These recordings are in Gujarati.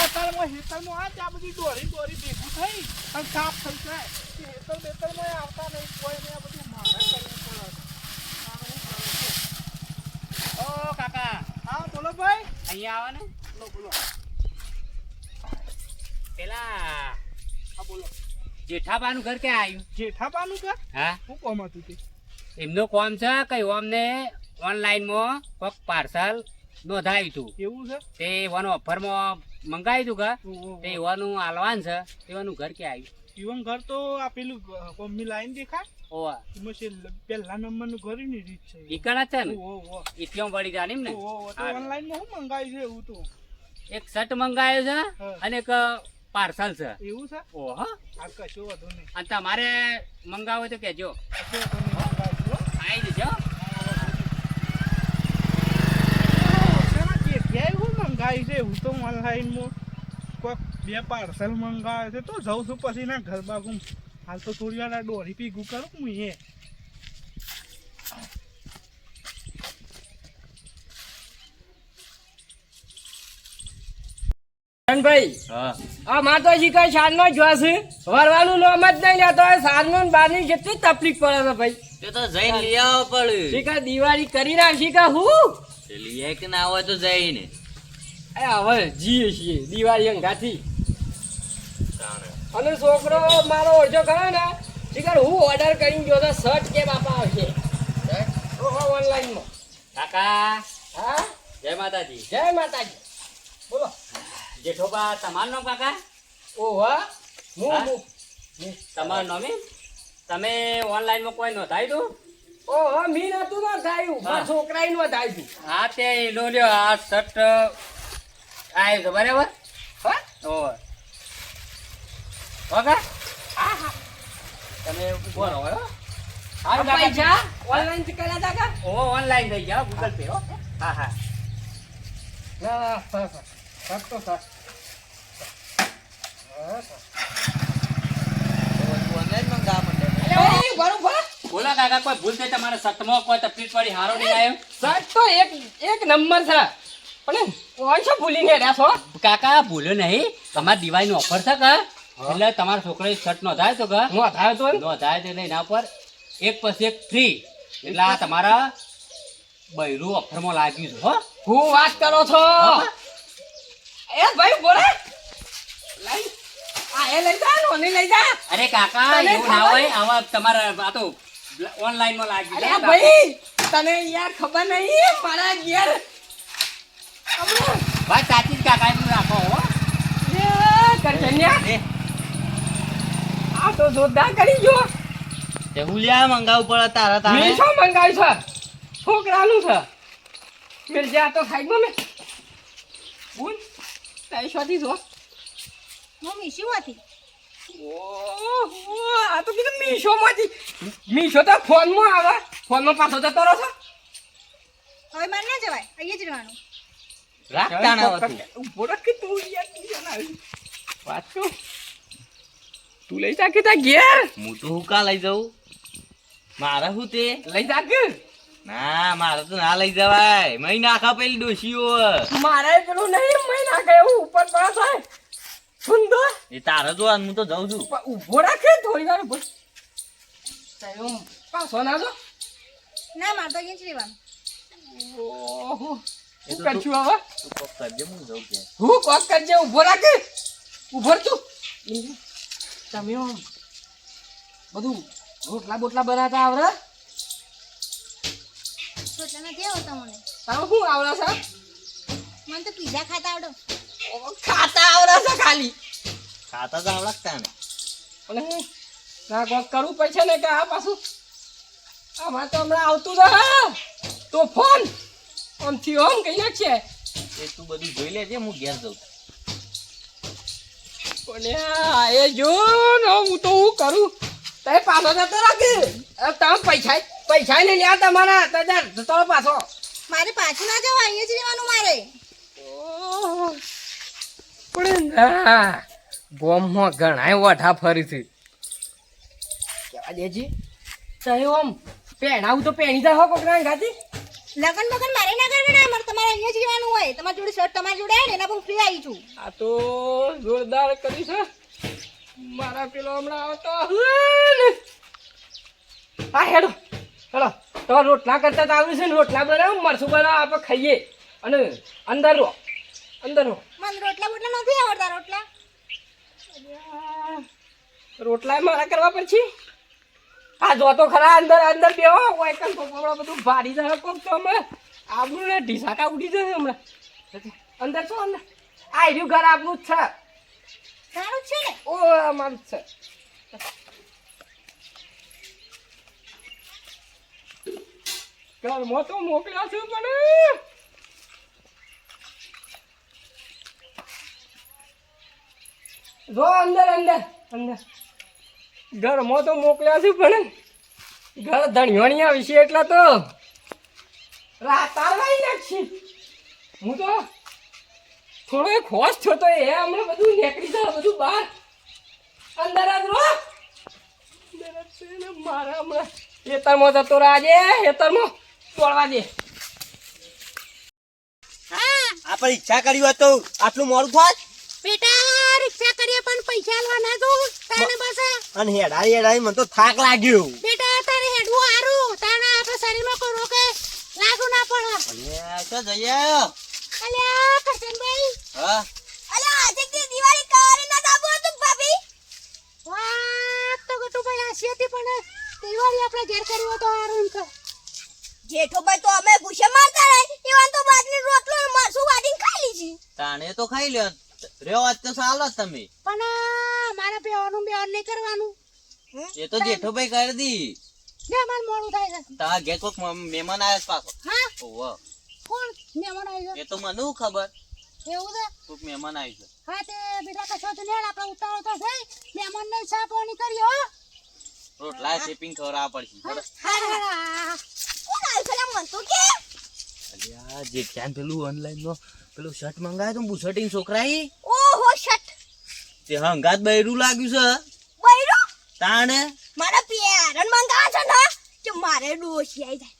અત્યારમાં હેતરમાં આ ત્યાં બધી દોરી ભેગું થઈ અને સાફ થઈ જાય હેતરમાં આવતા નહીં કોઈ ને આ બધું મારે કરવું પડે. ઓ કાકા હા બોલો ભાઈ. અહીંયા આવો ને. બોલો પેલા હા બોલો. જેઠાબાનું ઘર ક્યાં આવ્યું? જેઠાબાનું ઘર? હા, શું કોમ હતું તે? એમનું કોમ છે કઈ અમને ઓનલાઈનમાં કોઈક પાર્સલ નોંધાયું હતું. એવું છે? તે એવાનું ઓફરમાં મંગાવ્યું હતું કે ઓહો. તે એવાનું આલવાન છે. એવાનું ઘર ક્યાં આવ્યું? ઈવન ઘર તો આ પેલું કોમની લાઈન દેખાય ઓવા એમાં છે પહેલા નંબરનું ઘર ની રીત છે. ઈકણ જ છે ને? ઓહો. ઇતિયોમ વળી જાણીમ ને. ઓહો તો ઓનલાઈનમાં શું મંગાવ્યું છે એવું તો? એક શર્ટ મંગાવ્યો છે હા. અને એક પાર્સલ છે. એવું છે? ઓહો. આ કશો વાંધો નહીં. અને તમારે મંગાવો તો કહેજો. કશો વાંધો નહીં મંગાવજો હો. આવી જજો. શેના કેઠિયાએ શું મંગાવ્યું છે એવું તો ઓનલાઈનમાં કોઈક 2 પાર્સલ મંગાવે છે તો જઉં છું પછી ના ઘર બાગું હાલ તો થોડી વાર આ દોરી ભેગું કરું હું એ ભાઈ આ માં તો શીખાય શાર નો જોશે વરવાનું નામ જ નહીં લેતો શાર નું બારની જેટલી તકલીફ પડે છે ભાઈ. તે તો જઈને લઈ આવવો પડે. શીખા દિવાળી કરી નાખી કે હું તે લઈ આય કે ના હોય તો જઈને એ હવે જીએ છીએ દિવાળી અંગાથી. અને છોકરો મારો ઓછો કરે ને શીખર હું ઓર્ડર કરીને જો તો શર્ટ કે બાપા આવશે ઓનલાઈનમાં. કાકા હા જય માતાજી. જય માતાજી. બોલો જેઠોબા તમારું નામ કાકા? ઓહો હા? હું તમારું નામ એમ? તમે ઓનલાઈનમાં કોઈ નોંધાયું હતું? ઓહો મી નતું ના થાયું હા. મારા છોકરાએ નો થાયું હતું. હા તે લો લ્યો આ શર્ટ આવ્યો છે બરાબર. હા ઓય ઓકે તમે ઉભો રહો હો. આ પૈસા ઓનલાઈન થી કર્યા હતા કા? ઓ ઓનલાઈન થઈ ગયા ગૂગલ પે હો. હા હા ના ના સર સર તો સર ઓનલાઈન મંગાવવા માંડે. એ બરોબર બોલો કાકા કોઈ ભૂલ થઈ તમારા શર્ટમાં કોઈ તકલીફ વાળી હારો નહીં આવ્યો? સર તો એક નંબર છે પણ કોણ છે ભૂલીને રહ્યા છો? કાકા ભૂલ્યો નહીં તમારી દિવાળીની ઓફર છે કે એટલે તમારા છોકરાએ શર્ટ નોંધાયો તો કે હું આધાર તો નોંધાયો તો એટલે એના ઉપર એક પછી એક ફ્રી એટલે આ તમારા બૈરું ઓફરમાં લાગ્યું છે હો. હું વાત કરો છો હા. એ ભાઈ બોલે લઈ આ એ લઈ જા નો લઈ જા. અરે કાકા તને એવું ના ખબર? હોય આવા તમારા આ તો ઓનલાઈનમાં લાગ્યું અરે છે. ભાઈ તને યાર ખબર નહીં મારા ઘેર વાત સાચી જ કાકા એમ રાખો હો. કરજન્યા આ તો જોરદાર કરી જો તે હુલિયા મંગાવવું પડે તારા તારે. મેં શું મંગાવ્યું છે છોકરાનું છે મિર્જા તો સાઈડમાં મેં બોલ તારી શોધી જો મમ્મી શું હતી? ઓહો આ તો કીધું મીશોમાંથી મીશો તો ફોનમાં આવે ફોનમાં પાછો જતો રહો છો હવે મારે ના જવાય અહીંયા જ રહેવાનું. રાખતા ના હતું. ઉભો રાખ કે તું યાર તું જણાવી વાત તો તું લઈ જા કે તા ઘેર હું તો હું કા લઈ જાઉં? મારે શું તે? લઈ જા કે ના મારે તો ના લઈ જવાય. મહી નાખા પેલી ડોશીઓ. મારે પેલું નહીં મેં ના ગયો ઉપર પાસ હોય સુંદર એ તારે જોવાનું હું તો જાઉં છું. ઉભો રાખે થોડી વાર ઉભો તારો પાછો ના જો ના મારે તો અહીંયા જ રહેવાનું. ઓહો એ શું તો કરશું હવે તું કોક કરજે હું જાઉં કે. હું કોક કરજે ઉભો રાખે ઉભો તું તમે આમ બધું રોટલા બોટલા બનાવતા આવડે રોટલા નથી આવડતા મને. તારો શું આવડે છે મને તો પીઝા ખાતા આવડો. ખાતા આવડે છે ખાલી ખાતા તો આવડતા ને. અને ના કોક કરવું પડશે ને કે આ પાછું આમાં તો હમણાં આવતું ના તો ફોન આમથી આમ કઈ નાખશે એ તું બધું જોઈ લેજે હું ઘેર જાઉં. પણ એ જો ને હું તો હું કરું તે પાછો જતો રાખે તમે પૈસા ને લ્યા તમારા તજાર જતો રહો પાછો મારે પાછું ના જવાય અહીંયા જ રહેવાનું મારે. પણ ના ગોમમાં ઘણા વઠા ફરી છે કેવા દેજી ચાહે આમ પહેણાવું તો પહેણી જાય હો કોકરા ગાતી લગન બગન મારે ના કરવાના, મારે તમારે અહીંયા જ રહેવાનું હોય. તમારી જોડે શર્ટ તમારી જોડે આવે ને એના પર હું ફ્રી આવી છું. આ તો જોરદાર કરી છે મારા પેલો હમણાં આવતો હા હેડો હેડો તો રોટલા કરતા તો આવ્યું છે ને રોટલા બનાવો મરસું બનાવો આપણે ખાઈએ અને અંદર રહો અંદર રહો મને રોટલા બોટલા નથી આવડતા. રોટલા રોટલા મારા કરવા પછી આ જો તો ખરા અંદર અંદર બેહો કોઈ કમ હમણાં બધું ભારી જાય કોક તો અમે આપણું ને ઢીસાકા ઉડી જશે હમણાં અંદર છો અંદર આ રહ્યું ઘર આપણું જ છે સારું જ છે ને. ઓ અમારું જ છે ઘરમાં તો મોકલ્યા છે પણ જો અંદર અંદર અંદર ઘરમાં તો મોકલ્યા છે પણ ઘર ધણિયાણીયા વિશે એટલા તો તારવાઈ નાખશી હું તો થોડો એક હોશ થયો તો એ હમણાં બધું નીકળી જાય બધું બહાર અંદર જ રહો અંદર જ છે ને મારા હમણાં ખેતરમાં જતો રાજે ખેતરમાં તોડવા દે આપણે ઈચ્છા કરી હોત તો આટલું મોડું થાત બેટા રિક્ષા કરીએ પણ પૈસા આલવાના તો તાને બસ. અને હેડાઈ મને તો થાક લાગ્યો. બેટા તારે હેડવું હારું તાને આપણા શરીરમાં કોઈ રોકે લાગુ ના પડે. અલ્યા તો જઈએ અલ્યા કરશનભાઈ, હા અલ્યા આજે કે દિવાળી કરી ના દાબો હતું ભાભી. વાહ તો ગટુ ભાઈ આશી હતી પણ દિવાળી આપણે ઘેર કર્યો તો હારું કે જેઠો ભાઈ તો અમે ગુસ્સે મારતા રહે ઈવન તો બાજરી રોટલો મરસું વાડીને ખાઈ લીધી. તાણે તો ખાઈ લ્યો રહ્યો આજ તો સાલો તમે પણ મારા બેવાનું નહીં કરવાનું. એ તો જેઠોભાઈ કરી દી ને માર મોડું થાય છે. તારા ઘેર કોક મહેમાન આવ્યા પાછો હા ઓહો કોણ મહેમાન આવ્યો? એ તો મને શું ખબર એવું છે? કોક મહેમાન આવ્યું છે હા તે બેટા કશો તો ને આપણે ઉતાવળ તો થઈ મહેમાનને ચા પાણી કરી હો. રોટલા શેપિંગ ખવડાવવા પડશે કોણ આવ્યું છે મન તો કે અલ્યા જે ક્યાં પેલું ઓનલાઈન નો પેલું શર્ટ મંગાવ્યો તો બુશર્ટિંગ છોકરાઈ ઓહો શટ તે હંગાત બૈરું લાગ્યું છે બૈરો તાણે મારા પેરન મંગાવ છે ને કે મારે ડોશી આવી જાય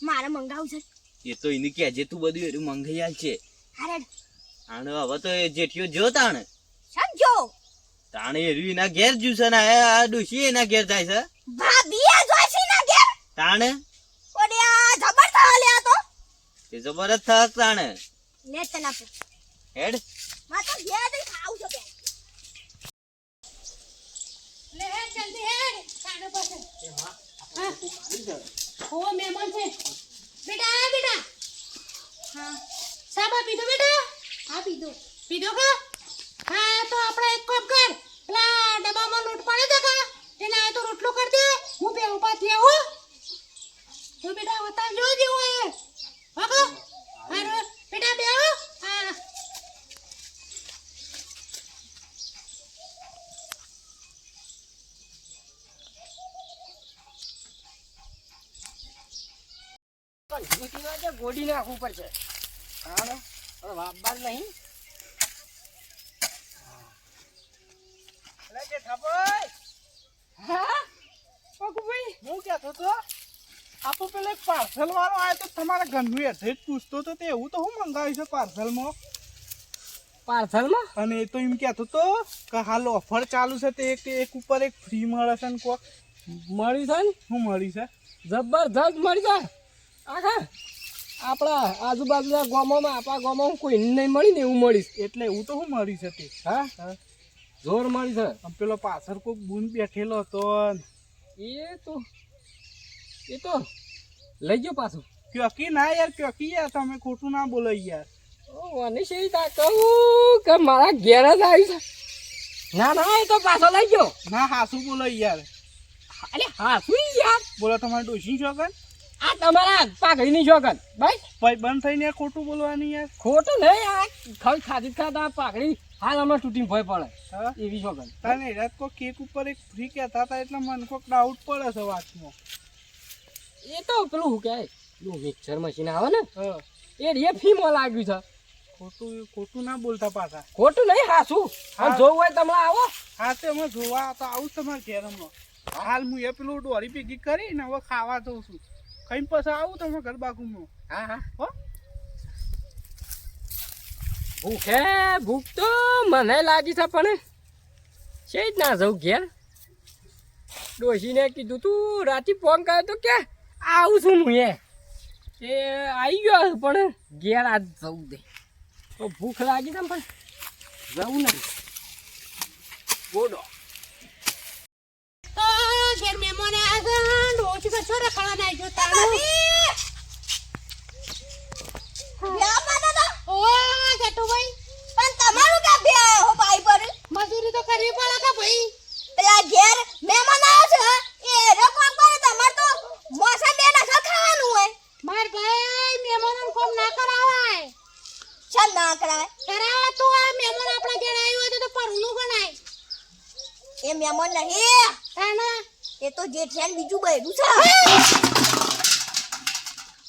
મારે મંગાવું છે. એ તો એને કહેજે તું બધું એનું મંગાઈ આલ છે અરે તાણે હવે તો એ જેઠિયો જો તાણે સમજો તાણે એર્યું એના ઘેર જ્યું છે ને આ ડોશી એના ઘેર જાય છે ભાભી આ જોઈસી ના ઘેર તાણે ઓડે આ જબર થાલે આ તો એ જબરદસ્ત થક તાણે લે તના પે હેડ માં તો ઘેર જઈ ખાવું છે બે લે હે જલ્દી હે કાનો પાસે હા ઓ મહેમાન છે બેટા બેટા હા સાબા પીધો બેટા હા પીધો પીધો કા હા તો આપણે એક કામ કર પેલા ડબ્બામાં લોટ પડે છે કા તેના તો રોટલો કર દે હું બે ઉપાથી આવું તો બેટા વતા જો જેવો એ હકો હારો બેટા બે આવો હા ગોડી નાખવું પડશે હા વાપબાર નહીં અરે જેઠાભાઈ, હા પગુભાઈ હું કહેતો તો આપો પેલો એક પાર્સલ વાળો આવ્યો તો તમારા ઘરનું એડ્રેસ પૂછતો તો તે એવું તો હું મંગાવ્યું છે પાર્સલમાં. પાર્સલમાં અને એ તો એમ કહેતો તો કે હાલ ઓફર ચાલુ છે તે એક ઉપર એક ફ્રી મળે છે ને કોક મળી છે ને શું મળી છે? જબરજસ્ત મળી જાય આખા આપણા આજુબાજુના ગામોમાં આપણા ગામમાં કોઈને નહીં મળી ને એવું મળીશ એટલે એવું તો શું મળી છે તે? હા જોર મળી છે આમ પેલો પાછળ કોક બૂન બેઠેલો હતો એ તો લઈ ગયો પાછું ક્યોકી ના યાર, ક્યોકી યાર, તમે ખોટું ના બોલો યાર. મને સીધા કહું કે મારા ઘેર જ આવી છે ના ના એ તો પાછો લઈ ગયો ના હાસું બોલો યાર. અરે હા શું યાર બોલો તમારે ડોશી શોગન આ તમારા પાઘડીની શોગન ભાઈ ભાઈ બંધ થઈને યાર ખોટું બોલવાની યાર. ખોટું નહીં આ ખાધી ખાતા પાઘડી હાલ હમણાં તૂટીને ભય પડે હા એવી શોગન તને રાત કોક કેક ઉપર એક ફ્રી કહેતા હતા એટલે મને કોક ડાઉટ પડે છે વાતમાં. એ તો પેલું શું કહેવાય પેલું મિક્સર મશીન આવે ને હા એ ફીમાં લાગ્યું છે ખોટું ના બોલતા પાછા. ખોટું નહીં હા શું હા. જોવું હોય તમે આવો હા તે અમે જોવા તો આવું તમારે ઘેર હમણાં. હાલ હું એ પેલું દોરી ભેગી કરીને હવે ખાવા જઉં છું. ખાઈને પછી આવું તમે ગરબાકુમાં. હા હા હો ભૂખ તો મને લાગી છે પણ છે જ ના જવું ઘેર ડોશીને કીધું તું રાતે ફોન કર્યો તો કે આવું છું હું એ આવી ગયો પણ ઘેર આજ જવું દે તો ભૂખ લાગી છે પણ જવું નહીં બોલો તો ઘેર મહેમાન આવ્યા છે ઓછી પર છોરા ખાવા નાઈ જો તારો ઓ ગટુભાઈ પણ તમારું ક્યાં બે હો ભાઈ પર મજૂરી તો કરવી પડે કે ભાઈ પેલા ઘેર મહેમાન આવ્યો છે એ રકોમ કરે તમાર તો મોસા બે ના ખાવાનું હોય માર ભાઈ મહેમાનોને કોમ ના કરાવાય ચાલ ના કરાય કરાવા તો આ મહેમાન આપણા ઘેર આવ્યો હોય તો પરનું ગણાય એ મહેમાન નહીં તાના એ તો જેઠિયાન બીજું બૈરું છે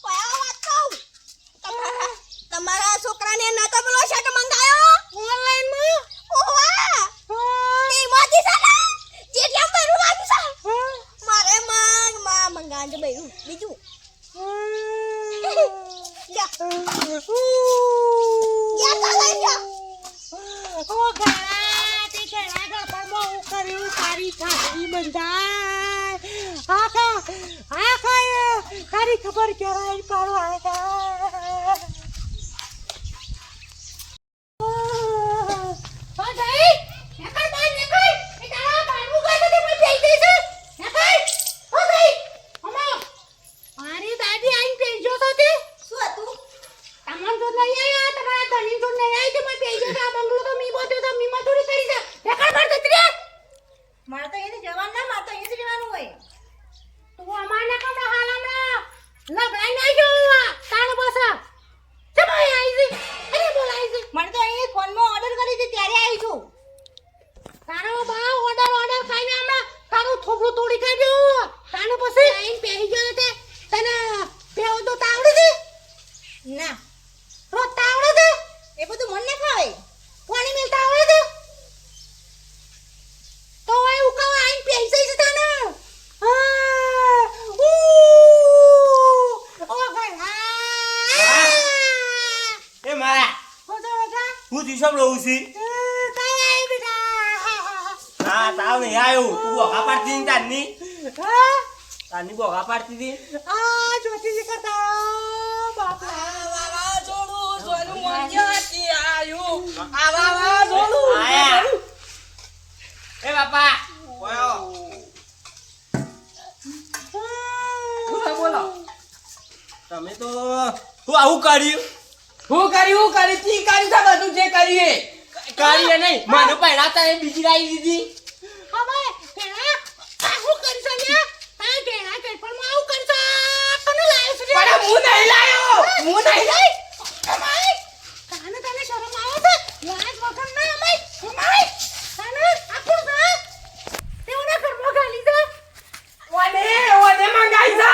ઓય આ વાત કહું તમારા છોકરાને નતો પેલો શર્ટ મંગાયો ઓનલાઈન માં ઓવા એ મોતી સાલા જેઠિયાન બૈરું લાગ્યું છે મારે માં મંગાજો બૈરું બીજું ઓ ગા તે કેળા ગળપણમાં હું કર્યું તારી ખાધી બંધાય તારી ખબર કેરાય પાડો આયા મારે તો એને જવાનું ના મારે તો એને જવાનું હોય તું અમારના કમરા હાલમણા લબડાઈ નાઈ ગયો તાણ બસા જમાઈ આઈ છે અરે બોલાઈ છે મને તો અહીં ફોનમાં ઓર્ડર કરી હતી ત્યારે આવી છું તારો બા ઓર્ડર ખાઈને હમણાં તારું થોડું તોડી કાઢ્યો તાણ પછી આઈને પહેરી ગયો તે તને બેવ તો તાવડે છે ના રો તાવડે છે એ બધું મન ના ખાવે પાણી મેલ તાવડે છે તો આય ઉકા આઈને પહેરી જઈશ તને ઓ ગા એ મારા હોજા હોજા હું દિશમ રહું છું તાય બેટા હા તાવ નહીં આવ્યો તું બોગા પાડતી ને તારની હા તારની બોગા પાડતી હતી આ જોતી કરતા બાપા આયા એ બાપા બોલો તમે તો હું આવું કર્યું હું કરી તી કરી છે બધું જે કરીએ કરીએ નહીં મને પહેલાતા એ બીજી લાવી દીધી હવે પેલા આહુ કરશે ને આ ગેણા કે પણ માં આવું કરશે કોને લાયો છે પણ હું નહીં લાયો અમાય કાને તને શરમ આવે છે લાજ વગર ના અમાય અમાય કાને આપું છે તેઓના ઘરમાં ગાલી દે ઓને મંગાઈ છે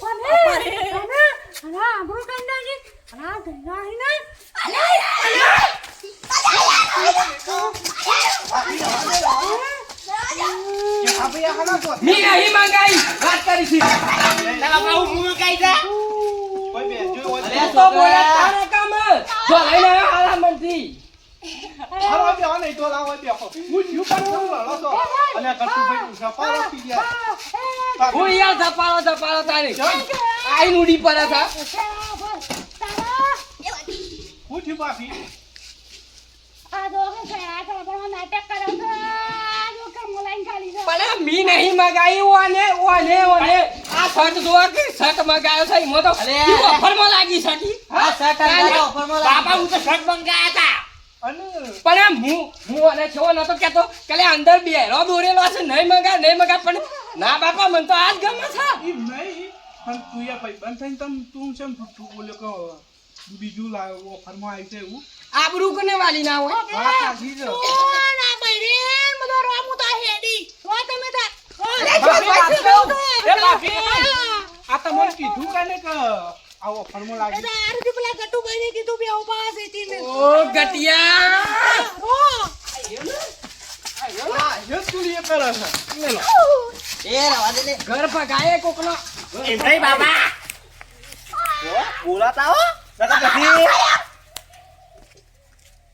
કોને કાને અલા આબરો કંડાજી અલા ગંગા હી ના મી નહીં મંગાઈ વાત કરી છે બાપા હું મુકાઈ જા કોઈ બેજો હોય અરે તો બોલે તારે કામ જો લઈને આવ્યો હાલા મનથી હાલો બે નહીં તો લાવો બે હું જીવ પર લડો છો અને ગટુભાઈ તું સપારો પી ગયા હું યાર ધપાળો તારી આઈ ઉડી પડે છે હું જીવ બાફી આ દોગે છે આ પણ નાટક કરો છો આ જો કમલાઈન ખાલી છે પણ મી નહીં મંગાઈ ઓને આ શર્ટ જોવા કે શર્ટ મંગાયો છે મો તો ઓફરમાં લાગી શર્ટ આ શર્ટ ઓફરમાં બાપા હું તો શર્ટ મંગાયા હતા અને પણ હું અને છો નતો કેતો કે લે અંદર બેરો દોરેલો છે નહીં મંગા પણ ના બાપા મને તો આજ ગમે છે ઈ નહીં પણ તું યા ભાઈ બંધ થઈને તું કેમ તું બોલ્યો કે બીજું લાવ્યો ઓફરમાં આવી છે એવું આબરૂ કોને વાલી ના હોય વાત સાચી છે ના બૈરે મદો રામુ તા હેડી રો તમે તા આ તમને કીધું કાને કે આ ઓફરમાં લાગી આરતી પેલા ગટુ ભાઈને કીધું બે ઉપાસ હતી ને ઓ ગટિયા રો આ યે તું એ કરે છે લે લો એ રવા દે ઘર પગાય કોકનો એમ નહીં બાબા. બોલાતા હો નકર પછી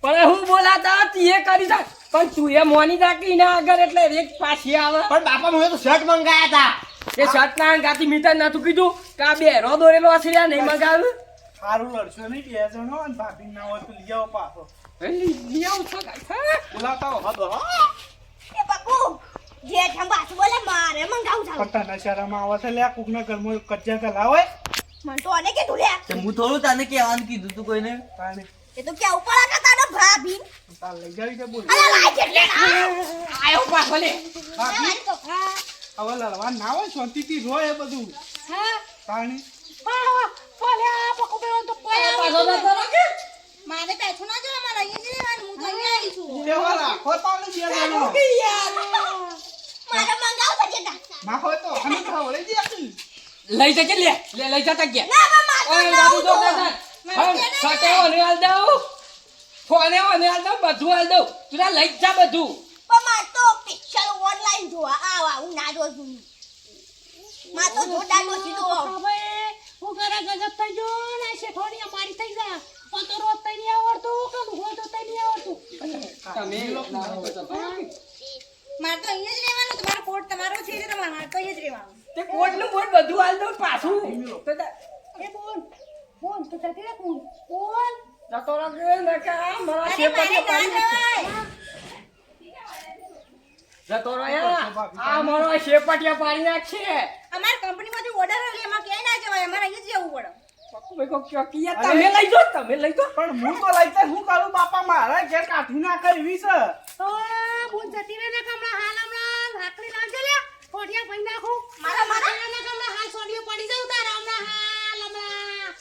પણ હું બોલાતા હતી એ કરી જા પણ તું એ મોની રાખી ના આગળ એટલે એક પાછી આવે પણ બાપા મેં તો શર્ટ મંગાયા હતા. એ શર્ટ ના ગાતી મીટર નતું કીધું કે આ બેરો દોરેલો હશે લ્યા, નહીં મગાવ્યું સારું લડશો નહીં બે જણો અને ભાભી ના હોય તો લઈ આવો પાછો લઈ આવું છો ગાય બોલાતા હો એ બકુ જેઠ હમ પાછું બોલે મારે મંગાવું છે પટ્ટાના શરમ આવે છે લે કોકના ઘરમાં કજ્જા કલા હોય મને તો આને કીધું લે તે હું થોડું તને કહેવાનું કીધું તું કોઈને તાણે એ તો કેવું પડે કે તારો ભાભી તાર લઈ જાવી છે બોલ અરે લાય જેટલે આયો પાછો લે ભાભી તો હા હવે લડવા ના હોય શાંતિથી રો એ બધું હા તાણે પોલ્યા પકો બેવો તો પાછો પોલ્યા નતો રાખે મારે બેઠું ના જો મારે અહીંયા જ રહેવાનું હું તો અહીંયા આવી છું કેવા રાખો તાણે બે જણો મારે મંગાવું છે જેઠા ના હોય તો અને ખાવડે દે આપી લઈ જજે લે લઈ જતા ગયા ના મારે ઓય બાબુ તો સાટે ઓને હાલ દઉં ફોને ઓને હાલ દઉં બધું હાલ દઉં તું લઈ જા બધું પણ મારે તો પિક્ચર ઓનલાઈન જોવા આવા હું ના જોઉં છું મારે તો જોતા ડોસી તો હવે હું ઘરે ગજબ થઈ ગયો ને શેઠોડી અમારી થઈ જા પણ તો રોજ તઈ નહીં આવડતું કે હું તો તઈ નહીં આવડતું તમે મારે તો અહીંયા જ રહેવાનું તમારો કોટ તમારો છે એટલે મારે તો અહીંયા જ રહેવાનું તે કોટ નું કોટ બધું હાલ દઉં પાછું તો એ બોલ બોલ તો જતી રે બોલ બોલ જતો રહ્યો ને કે આ મારા અરે શેપટીએ મારે ના પાડી જવાય જતો રહ્યો આ મારો શેપટીએ પાડી નાખશે અમારી કંપનીમાંથી ઓર્ડર આવ્યો એમાં ક્યાંય ના જવાય અમારે અહીંયા જ જવું પડે પક્કુ ભાઈ કો કિયા તમે લઈ જો તમે લઈ જો પણ હું તો લઈતે શું કરું બાપા મારા ઘેર કાઠી ના કરવી છે તો બોલ જતી રે ને હમણાં લાકડી લાવજે લે કોઠિયા ભાઈ નાખું મારા ને હમણાં હાલ સોડીઓ પડી જાવ તારા હમણાં હમણાં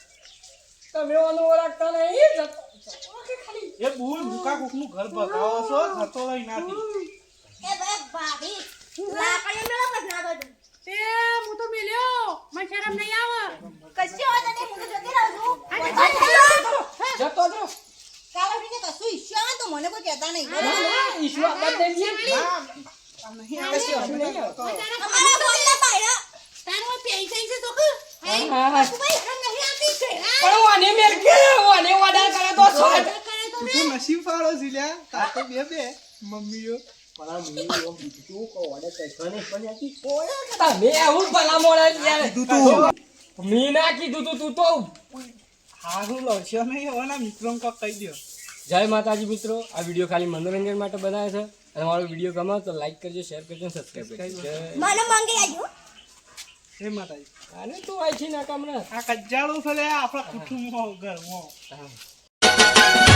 તમે ઓનો ઓળખતા નહીં ખાલી એ બોલ મુકા કોકનું ઘર બગાવો છો થતો લઈ નાથી એ ભાઈ ભાભી લાકડી મેળો બસ ના બધું તે હું તો મેલ્યો મને શરમ નહીં આવે કશી હોય તો નહીં હું તો જતી રહું છું જતો જો કાલે ઉઠીને કશું ઈશ્યુ આવે તો મને કોઈ કહેતા નહીં ઈશ્વર બદલે નહીં આવે છે અમારા બોલના બાયડા તારો પેઈ થઈ છે તો કે હા. ભાઈ હમ નહીં આવતી છે પણ ઓને મેલ કે ઓને ઓર્ડર કરે તો શોટ કરે તો તું તો નસીબ વાળો છે લ્યા તાર તો બે મમ્મીઓ તમે આવું ભલા મોડા યાર મી ના કીધું તું તો હારું લડશો નહીં હવે ના મિત્રો કોક કહી દો જય માતાજી મિત્રો આ વિડીયો ખાલી મનોરંજન માટે બનાવ્યો છે અને મારો વિડીયો ગમે તો લાઈક કરજો શેર કરજો અને સબસ્ક્રાઇબ કરજો જય મને માંગી આવજો હે માતાજી આને તો આઈ છે ના કામના આ કજ્જાળું છે લે આપણા કુટુંબમાં ઘરમાં હા